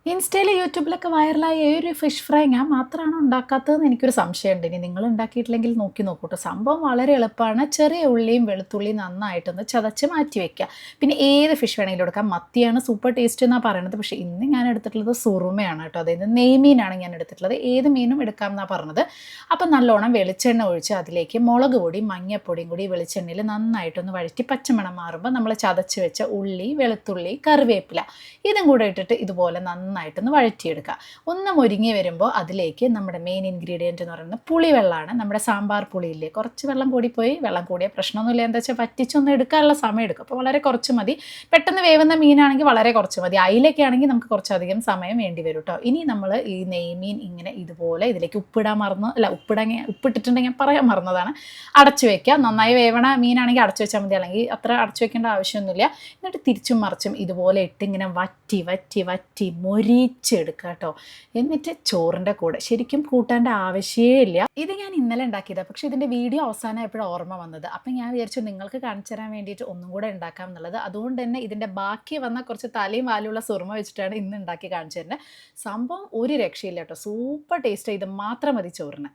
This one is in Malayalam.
ഇൻസ്റ്റയിൽ യൂട്യൂബിലൊക്കെ വൈറലായ ഈ ഒരു ഫിഷ് ഫ്രൈ ഞാൻ മാത്രമാണോ ഉണ്ടാക്കാത്തതെന്ന് എനിക്കൊരു സംശയമുണ്ട്. ഇനി നിങ്ങൾ ഉണ്ടാക്കിയിട്ടില്ലെങ്കിൽ നോക്കി നോക്കൂട്ടോ. സംഭവം വളരെ എളുപ്പമാണ്. ചെറിയ ഉള്ളിയും വെളുത്തുള്ളിയും നന്നായിട്ടൊന്ന് ചതച്ച് മാറ്റി വെക്കുക. പിന്നെ ഏത് ഫിഷ് വേണമെങ്കിലും എടുക്കാം. മത്തിയാണ് സൂപ്പർ ടേസ്റ്റ് എന്നാണ് പറയുന്നത്. പക്ഷേ ഇന്ന് ഞാൻ എടുത്തിട്ടുള്ളത് സുറുമയാണ് കേട്ടോ. അതായത് നെയ്മീനാണ് ഞാൻ എടുത്തിട്ടുള്ളത്. ഏത് മീനും എടുക്കാം എന്നാണ് പറഞ്ഞത്. അപ്പം നല്ലോണം വെളിച്ചെണ്ണ ഒഴിച്ച് അതിലേക്ക് മുളക് പൊടി മഞ്ഞൾപ്പൊടിയും കൂടി വെളിച്ചെണ്ണയിൽ നന്നായിട്ടൊന്ന് വഴറ്റി പച്ചമണം മാറുമ്പോൾ നമ്മൾ ചതച്ച് വെച്ച ഉള്ളി വെളുത്തുള്ളി കറിവേപ്പില ഇതും കൂടെ ഇട്ടിട്ട് ഇതുപോലെ നന്നായിട്ടൊന്ന് വഴറ്റിയെടുക്കുക. ഒന്ന് മുരിങ്ങി വരുമ്പോൾ അതിലേക്ക് നമ്മുടെ മെയിൻ ഇൻഗ്രീഡിയൻറ്റ് എന്ന് പറയുന്നത് പുളിവെള്ളമാണ്. നമ്മുടെ സാമ്പാർ പുളിയില്ലേ, കുറച്ച് വെള്ളം കൂടിപ്പോയി, വെള്ളം കൂടിയ പ്രശ്നമൊന്നുമില്ല. എന്താ വെച്ചാൽ വറ്റിച്ചൊന്ന് എടുക്കാനുള്ള സമയം എടുക്കും. അപ്പോൾ വളരെ കുറച്ച് മതി. പെട്ടെന്ന് വേവുന്ന മീനാണെങ്കിൽ വളരെ കുറച്ച് മതി. അയിലൊക്കെ ആണെങ്കിൽ നമുക്ക് കുറച്ചധികം സമയം വേണ്ടി വരും കേട്ടോ. ഇനി നമ്മൾ ഈ നെയ്മീൻ ഇങ്ങനെ ഇതുപോലെ ഇതിലേക്ക് ഉപ്പിട്ടിട്ടുണ്ടെങ്കിൽ പറയാൻ മറന്നതാണ്, അടച്ചു വെക്കുക. നന്നായി വേവണ മീനാണെങ്കിൽ അടച്ചു വെച്ചാൽ മതി, അല്ലെങ്കിൽ അത്ര അടച്ചു വെക്കേണ്ട ആവശ്യമൊന്നുമില്ല. എന്നിട്ട് തിരിച്ചും മറിച്ചും ഇതുപോലെ ഇട്ട് ഇങ്ങനെ വറ്റി വറ്റി വറ്റി മൊരിച്ചെടുക്കുക കേട്ടോ. എന്നിട്ട് ചോറിൻ്റെ കൂടെ ശരിക്കും കൂട്ടാൻ്റെ ആവശ്യമേ ഇല്ല. ഇത് ഞാൻ ഇന്നലെ ഉണ്ടാക്കിയതാണ്, പക്ഷേ ഇതിൻ്റെ വീഡിയോ അവസാനം എപ്പോഴും ഓർമ്മ വന്നത്. അപ്പം ഞാൻ വിചാരിച്ചു നിങ്ങൾക്ക് കാണിച്ചു തരാൻ വേണ്ടിയിട്ട് ഒന്നും കൂടെ ഉണ്ടാക്കാം എന്നുള്ളത്. അതുകൊണ്ട് തന്നെ ഇതിൻ്റെ ബാക്കി വന്ന കുറച്ച് തലയും വാലുള്ള സുറുമ വെച്ചിട്ടാണ് ഇന്ന് ഉണ്ടാക്കി കാണിച്ചു തരുന്നത്. സംഭവം ഒരു രക്ഷയില്ല കേട്ടോ. Super taste. ഇത് മാത്രം മതി ചോറിന്.